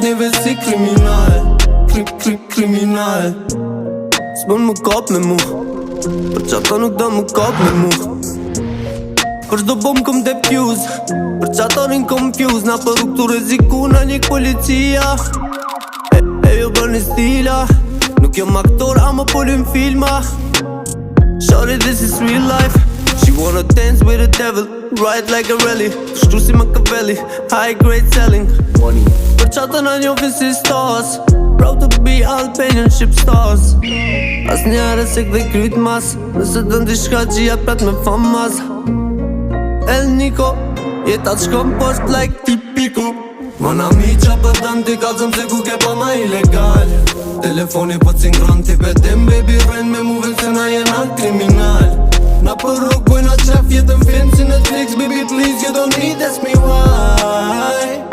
neve si kriminal. Kriminal. S'bën më kap me mu, për qata nuk da më kap me mu. Për shdo bom këm defuse, për qata rin confuse. Na për rrug të reziku na njek policia. E jo bërni stila, nuk jom aktor ama polim filma. Shorty, this is real life. She wanna dance with the devil, ride like a rally. Shkru si Machiavelli, high grade selling. Për qata na njofin si stars, proud to be Albanian ship stars. As njare se këdhe kryt mas, nëse të ndishka gjia prat me famas. El Nico, jetat shkom post like tipiko. Mana mi qa për dan t'i kalzëm se ku ke pa ma ilegal. Telefoni po t'singron t'i petim baby rren me muven se na jena kriminal. Na për rrug bojna qef jetën film si Netflix baby please you don't need ask me why.